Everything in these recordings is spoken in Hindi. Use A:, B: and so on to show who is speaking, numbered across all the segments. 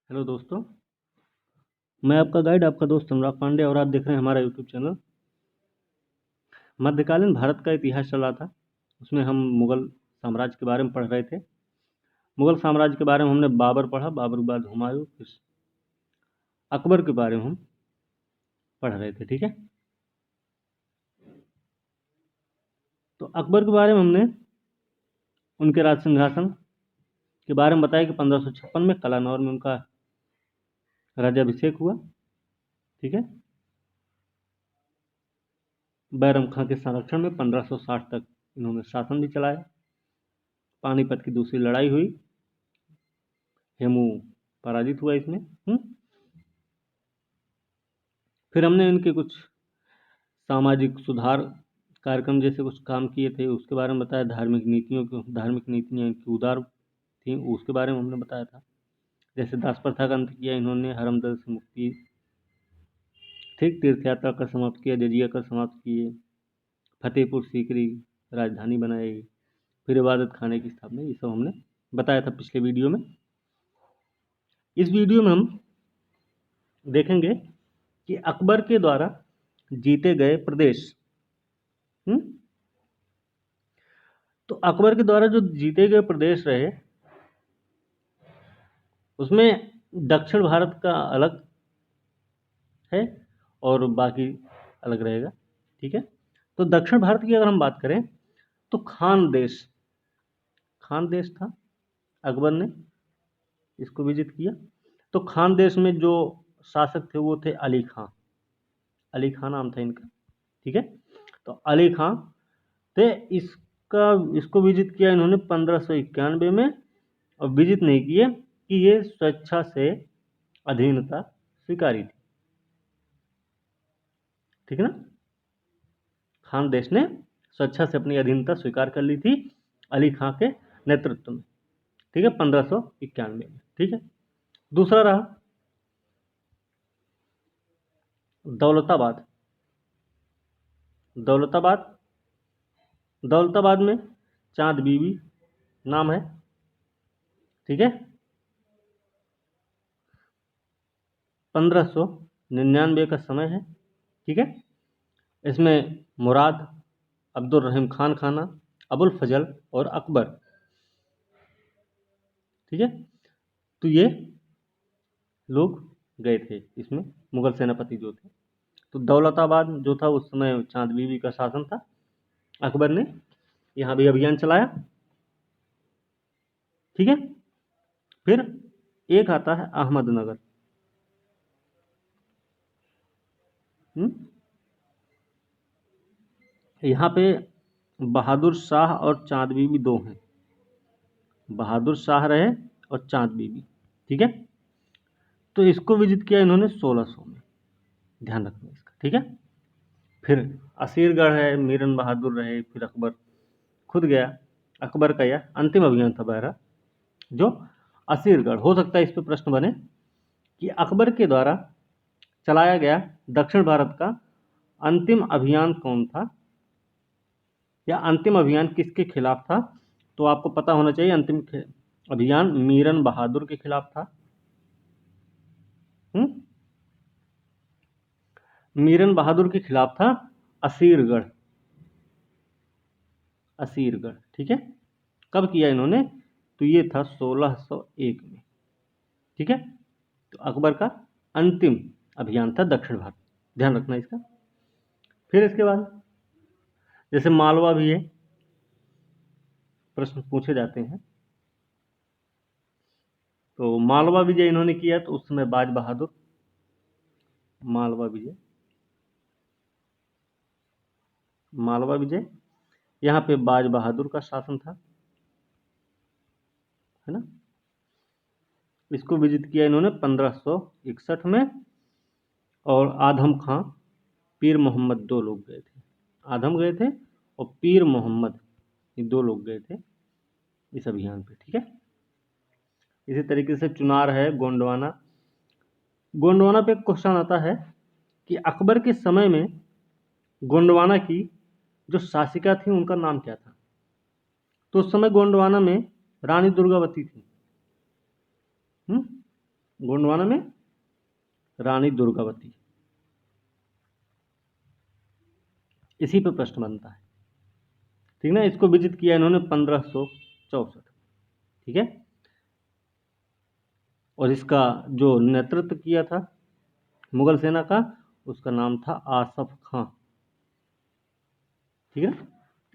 A: हेलो दोस्तों, मैं आपका गाइड, आपका दोस्त अनुराग पांडे और आप देख रहे हैं हमारा यूट्यूब चैनल। मध्यकालीन भारत का इतिहास चल रहा था, उसमें हम मुग़ल साम्राज्य के बारे में पढ़ रहे थे। मुग़ल साम्राज्य के बारे में हमने बाबर पढ़ा, बाबर के बाद हुमायूं, फिर अकबर के बारे में हम पढ़ रहे थे, ठीक है। तो अकबर के बारे में हमने उनके राज सिंहासन के बारे में बताया कि 1556 में कलानौर में उनका राज्याभिषेक हुआ, ठीक है। बैरम खां के संरक्षण में 1560 तक इन्होंने शासन भी चलाया। पानीपत की दूसरी लड़ाई हुई, हेमू पराजित हुआ इसमें। फिर हमने इनके कुछ सामाजिक सुधार कार्यक्रम जैसे कुछ काम किए थे, उसके बारे में बताया। धार्मिक नीतियाँ इनकी उदार थी, उसके बारे में हमने बताया था। जैसे दास प्रथा का अंत किया इन्होंने, हरमदर्द से मुक्ति, ठीक, तीर्थ यात्रा कर समाप्त किया, जजिया कर समाप्त किए, फतेहपुर सीकरी राजधानी बनाई, फिर इबादत खाने की स्थापना, ये सब हमने बताया था पिछले वीडियो में। इस वीडियो में हम देखेंगे कि अकबर के द्वारा जीते गए प्रदेश। तो अकबर के द्वारा जो जीते गए प्रदेश रहे, उसमें दक्षिण भारत का अलग है और बाकी अलग रहेगा, ठीक है। तो दक्षिण भारत की अगर हम बात करें तो खान देश था, अकबर ने इसको विजित किया। तो खान देश में जो शासक थे वो थे अली खां नाम था इनका, ठीक है। तो अली खां थे, इसको विजित किया इन्होंने 1591 में, और विजित नहीं किए कि ये स्वेच्छा से अधीनता स्वीकारी थी, ठीक है ना। खान देश ने स्वेच्छा से अपनी अधीनता स्वीकार कर ली थी अली खां के नेतृत्व में, ठीक है, 1591 में, ठीक है। दूसरा रहा दौलताबाद। दौलताबाद में चांद बीबी नाम है, ठीक है। 1599 का समय है, ठीक है। इसमें मुराद, अब्दुल रहीम खान खाना, अबुल फजल और अकबर, ठीक है। तो ये लोग गए थे इसमें, मुगल सेनापति जो थे। तो दौलताबाद जो था उस समय चांद बीबी का शासन था। अकबर ने यहाँ भी अभियान चलाया, ठीक है। फिर एक आता है अहमदनगर। यहाँ पे बहादुर शाह और चांद बीबी दो हैं, बहादुर शाह रहे और चांद बीबी, ठीक है। तो इसको विजिट किया इन्होंने 1600 में, ध्यान रखना इसका, ठीक है। फिर असीरगढ़ है, मीरन बहादुर रहे, फिर अकबर खुद गया। अकबर का यह अंतिम अभियान था बहरा, जो असीरगढ़। हो सकता है इस पर प्रश्न बने कि अकबर के द्वारा चलाया गया दक्षिण भारत का अंतिम अभियान कौन था, या अंतिम अभियान किसके खिलाफ था। तो आपको पता होना चाहिए, अंतिम अभियान मीरन बहादुर के खिलाफ था। मीरन बहादुर के खिलाफ था असीरगढ़, ठीक है। कब किया इन्होंने, तो ये था 1601 में, ठीक है। तो अकबर का अंतिम अभियान था दक्षिण भारत, ध्यान रखना इसका। फिर इसके बाद जैसे मालवा भी है, प्रश्न पूछे जाते हैं। तो मालवा विजय इन्होंने किया, तो उस समय बाज बहादुर, मालवा विजय यहाँ पे बाज बहादुर का शासन था, है ना। इसको विजिट किया इन्होंने 1561 में, और आधम खां, पीर मोहम्मद, दो लोग गए थे। आधम गए थे और पीर मोहम्मद, ये दो लोग गए थे इस अभियान पे, ठीक है। इसी तरीके से चुनार है, गोंडवाना पे क्वेश्चन आता है कि अकबर के समय में गोंडवाना की जो शासिका थी उनका नाम क्या था। तो उस समय गोंडवाना में रानी दुर्गावती थी। गोंडवाना में रानी दुर्गावती। इसी पे प्रश्न बनता है, ठीक ना। इसको विजिट किया इन्होंने 1564, ठीक है। और इसका जो नेतृत्व किया था मुगल सेना का, उसका नाम था आसफ खां, ठीक है।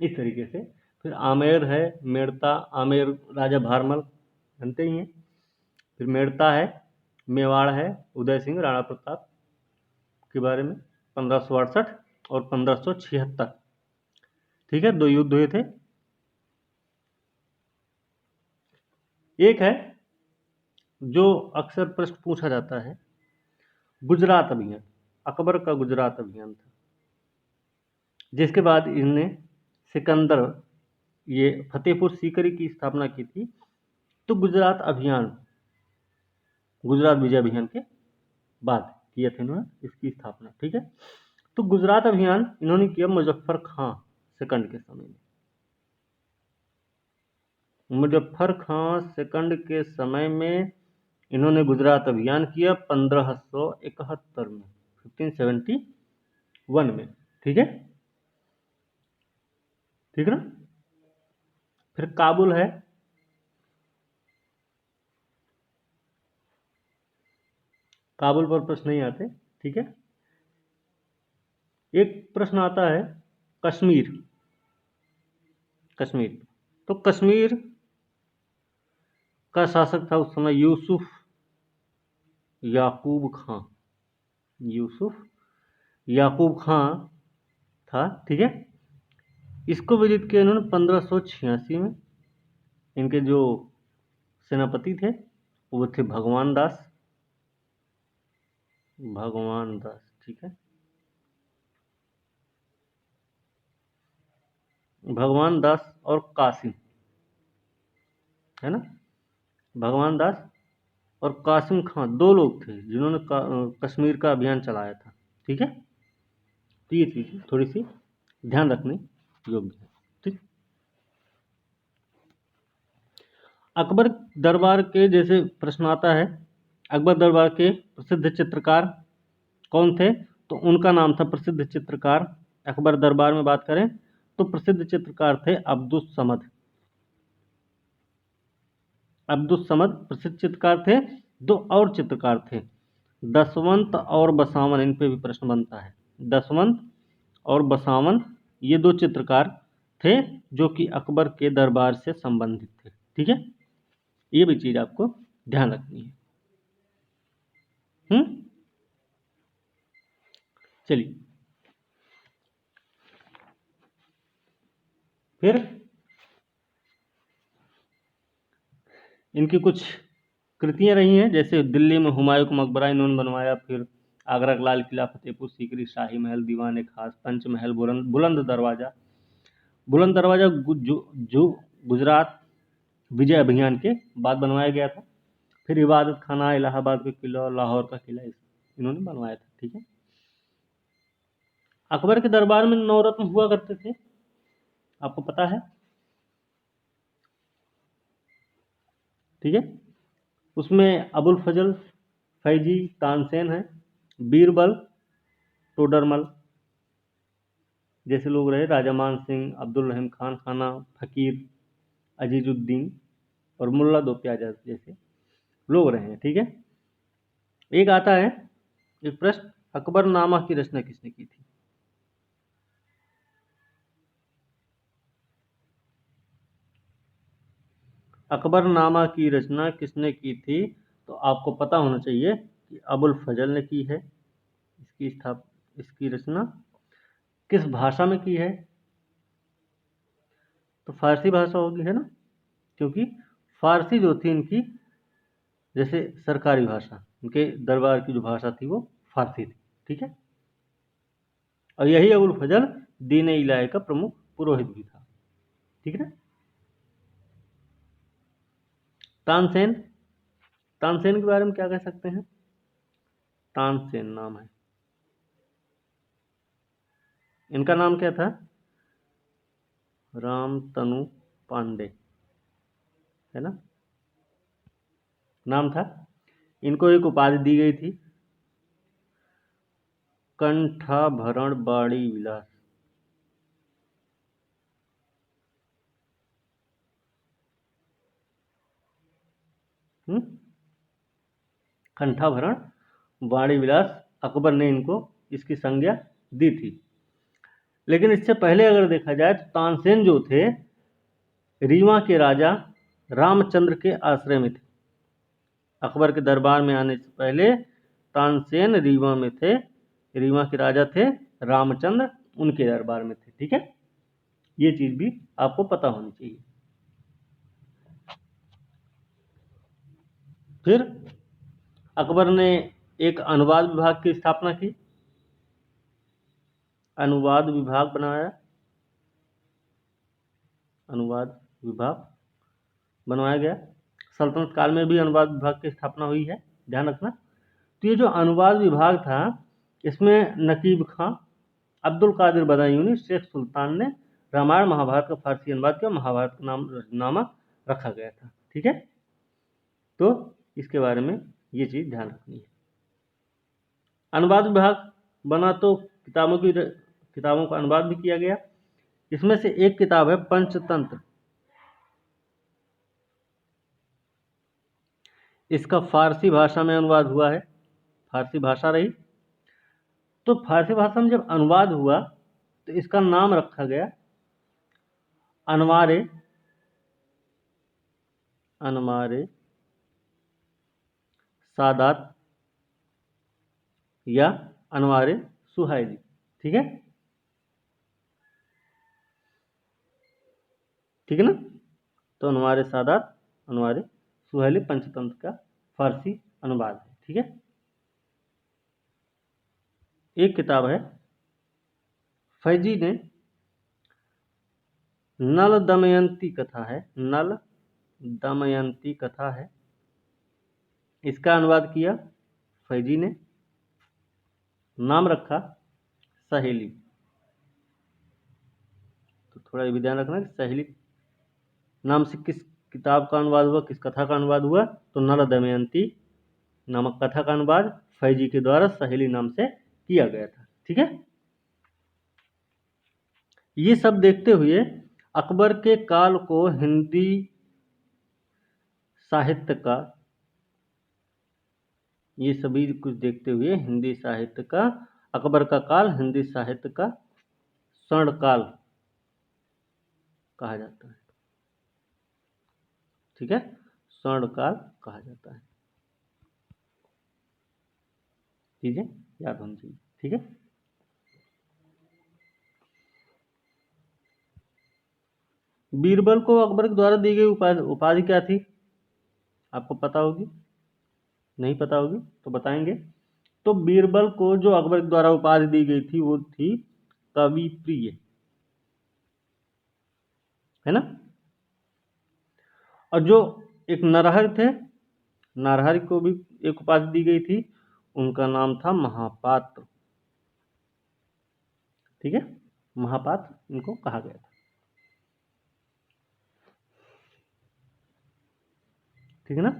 A: इस तरीके से फिर आमेर है, मेड़ता, आमेर राजा भारमल जानते ही हैं। फिर मेड़ता है, मेवाड़ है, उदय सिंह राणा प्रताप के बारे में 1568 और 1576, ठीक है। 2 युद्ध हुए थे। एक है जो अक्सर प्रश्न पूछा जाता है, गुजरात अभियान, अकबर का गुजरात अभियान था, जिसके बाद इनने सिकंदर ये फतेहपुर सीकरी की स्थापना की थी। तो गुजरात अभियान, गुजरात विजय अभियान के बाद किया था इन्होंने इसकी स्थापना, ठीक है। तो गुजरात अभियान इन्होंने किया मुजफ्फर खां सेकंड के समय में। मुजफ्फर खां सेकंड के समय में इन्होंने गुजरात अभियान किया 1571 में, 1571 में, ठीक है, ठीक है ना। फिर काबुल है, काबुल पर प्रश्न नहीं आते, ठीक है। एक प्रश्न आता है कश्मीर, कश्मीर। तो कश्मीर का शासक था उस समय यूसुफ याकूब खां, यूसुफ याकूब खां था, ठीक है। इसको विजिट किया इन्होंने 1586 में। इनके जो सेनापति थे वो थे भगवान दास, भगवान दास, ठीक है। भगवान दास और कासिम, है ना। भगवान दास और कासिम खां 2 लोग थे जिन्होंने कश्मीर का अभियान चलाया था, ठीक है। तो ये चीज़ थोड़ी सी ध्यान रखने योग्य है, ठीक। अकबर दरबार के जैसे प्रश्न आता है, अकबर दरबार के प्रसिद्ध चित्रकार कौन थे? तो उनका नाम था प्रसिद्ध चित्रकार, अकबर दरबार में बात करें तो प्रसिद्ध चित्रकार थे अब्दुस समद। अब्दुस समद प्रसिद्ध चित्रकार थे। 2 और चित्रकार थे, दसवंत और बसावन, इन पे भी प्रश्न बनता है। दसवंत और बसावन ये 2 चित्रकार थे जो कि अकबर के दरबार से संबंधित थे, ठीक है। ये भी चीज आपको ध्यान रखनी है। चलिए फिर इनकी कुछ कृतियां रही हैं, जैसे दिल्ली में हुमायूं का मकबरा इन्होंने बनवाया, फिर आगरा का लाल किला, फतेहपुर सीकरी, शाही महल, दीवान खास, पंचमहल, बुलंद बुलंद दरवाजा। बुलंद दरवाजा जो गुजरात विजय अभियान के बाद बनवाया गया था। फिर इबादत खाना, इलाहाबाद का किला और लाहौर का किला इन्होंने बनवाया था, ठीक है। अकबर के दरबार में 9 रत्न हुआ करते थे, आपको पता है, ठीक है। उसमें अबुल फजल, फैजी, तानसेन है, बीरबल, टोडरमल जैसे लोग रहे, राजा मान सिंह, अब्दुल रहीम खान खाना, फकीर अजीजुद्दीन और मुल्ला दो प्याजा जैसे लोग रहे हैं, ठीक है। एक आता है एक प्रश्न, अकबरनामा की रचना किसने की थी? अकबरनामा की रचना किसने की थी? तो आपको पता होना चाहिए कि अबुल फजल ने की है। इसकी रचना किस भाषा में की है? तो फारसी भाषा होगी, है ना, क्योंकि फारसी जो थी इनकी जैसे सरकारी भाषा, उनके दरबार की जो भाषा थी वो फारसी थी, ठीक है। और यही अबुल फजल दीन इलाही का प्रमुख पुरोहित भी था, ठीक है ना। तानसेन, तानसेन के बारे में क्या कह सकते हैं? तानसेन नाम है, इनका नाम क्या था? रामतनु पांडे, है ना, नाम था। इनको एक उपाधि दी गई थी, कंठाभरण बाड़ी विलास। कंठाभरण बाड़ी विलास अकबर ने इनको इसकी संज्ञा दी थी। लेकिन इससे पहले अगर देखा जाए तो तानसेन जो थे रीवा के राजा रामचंद्र के आश्रय में थे। अकबर के दरबार में आने से पहले तानसेन रीवा में थे। रीवा के राजा थे रामचंद्र, उनके दरबार में थे। ठीक है, ये चीज भी आपको पता होनी चाहिए। फिर अकबर ने एक अनुवाद विभाग की स्थापना की, अनुवाद विभाग बनाया, अनुवाद विभाग बनवाया गया। सल्तनत काल में भी अनुवाद विभाग की स्थापना हुई है, ध्यान रखना। तो ये जो अनुवाद विभाग था, इसमें नकीब खां, अब्दुल कादिर बदायूनी, शेख सुल्तान ने रामायण महाभारत का फारसी अनुवाद किया, महाभारत का नाम रचनामा रखा गया था। ठीक है, तो इसके बारे में ये चीज ध्यान रखनी है। अनुवाद विभाग बना तो किताबों का अनुवाद भी किया गया। इसमें से एक किताब है पंचतंत्र। इसका फारसी भाषा में अनुवाद हुआ है, फारसी भाषा रही। तो फारसी भाषा में जब अनुवाद हुआ तो इसका नाम रखा गया अनवारे सादात या अनवारे सुहाइली। ठीक है, ठीक है ना। तो अनवारे सादात, अनवारे सुहाइली पंचतंत्र का फारसी अनुवाद है। ठीक है, एक किताब है फैजी ने नल दमयंती कथा है, नल दमयंती कथा है, इसका अनुवाद किया फैजी ने, नाम रखा सहेली। तो थोड़ा ये भी ध्यान रखना कि सहेली नाम से किस किताब का अनुवाद हुआ, किस कथा का अनुवाद हुआ। तो नल दमयंती नामक कथा का अनुवाद फैजी के द्वारा सहेली नाम से किया गया था। ठीक है, ये सब देखते हुए अकबर के काल को हिंदी साहित्य का, ये सभी कुछ देखते हुए हिंदी साहित्य का, अकबर का काल हिंदी साहित्य का स्वर्णकाल कहा जाता है। ठीक है, स्वर्णकाल कहा जाता है। ठीक है, याद होनी चाहिए। ठीक है, बीरबल को अकबर के द्वारा दी गई उपाधि क्या थी, आपको पता होगी, नहीं पता होगी तो बताएंगे। तो बीरबल को जो अकबर के द्वारा उपाधि दी गई थी वो थी कवि प्रिय, है ना। और जो एक नरहर थे, नरहर को भी एक उपाधि दी गई थी, उनका नाम था महापात्र। ठीक है, महापात्र इनको कहा गया था। ठीक है ना।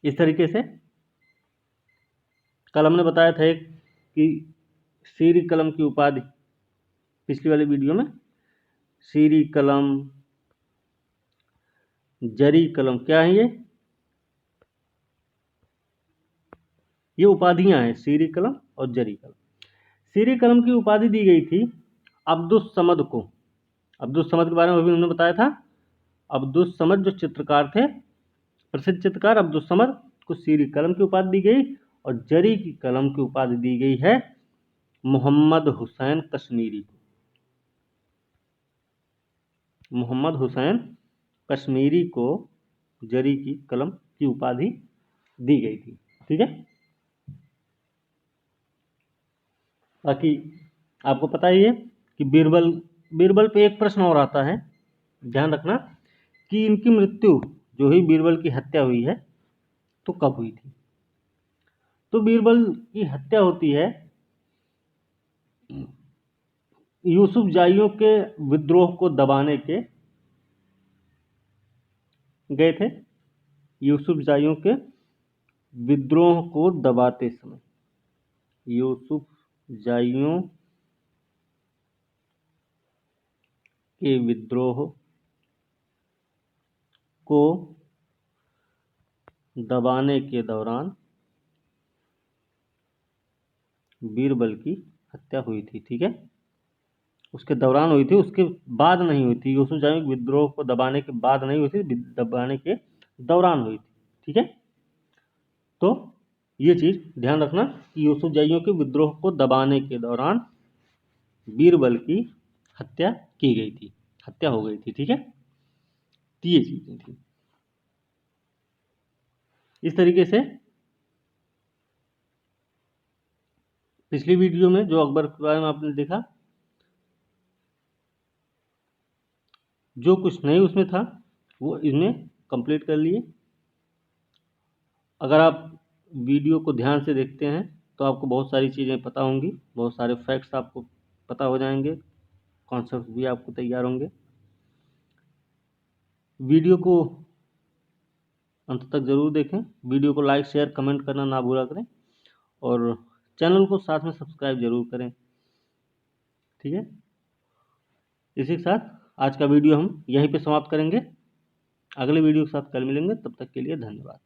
A: इस तरीके से कल हमने बताया था एक कि सीरी कलम की उपाधि, पिछली वाली वीडियो में, सीरी कलम, जरी कलम, क्या है ये उपाधियां हैं, सीरी कलम और जरी कलम। सीरी कलम की उपाधि दी गई थी अब्दुस समद को। अब्दुस समद के बारे में भी हमने बताया था। अब्दुस समद जो चित्रकार थे, प्रसिद्ध चित्रकार अब्दुस समद को सीरी कलम की उपाधि दी गई, और जरी की कलम की उपाधि दी गई है मोहम्मद हुसैन कश्मीरी को। मोहम्मद हुसैन कश्मीरी को जरी की कलम की उपाधि दी गई थी। ठीक है, बाकी आपको पता ही है कि बीरबल पे एक प्रश्न और आता है, ध्यान रखना कि इनकी मृत्यु जो हुई, बीरबल की हत्या हुई है, तो कब हुई थी। तो बीरबल की हत्या होती है यूसुफ जाइयों के विद्रोह को दबाने के गए थे यूसुफजाइयों के विद्रोह को दबाते समय। यूसुफजाइयों के विद्रोह को दबाने के दौरान बीरबल की हत्या हुई थी। ठीक है, उसके दौरान हुई थी, उसके बाद नहीं हुई थी। यूसुफजाइयों के विद्रोह को दबाने के बाद नहीं हुई थी, दबाने के दौरान हुई थी। ठीक है, तो ये चीज ध्यान रखना कि यूसुफजाइयों के विद्रोह को दबाने के दौरान बीरबल की हत्या की गई थी, हत्या हो गई थी। ठीक है, तो ये चीजें थी। इस तरीके से पिछली वीडियो में जो अकबर के बारे में आपने देखा, जो कुछ नहीं उसमें था वो इसमें कंप्लीट कर लिए। अगर आप वीडियो को ध्यान से देखते हैं तो आपको बहुत सारी चीज़ें पता होंगी, बहुत सारे फैक्ट्स आपको पता हो जाएंगे, कॉन्सेप्ट भी आपको तैयार होंगे। वीडियो को अंत तक ज़रूर देखें, वीडियो को लाइक शेयर कमेंट करना ना भूला करें, और चैनल को साथ में सब्सक्राइब जरूर करें। ठीक है, इसी के साथ आज का वीडियो हम यहीं पे समाप्त करेंगे। अगले वीडियो के साथ कल मिलेंगे, तब तक के लिए धन्यवाद।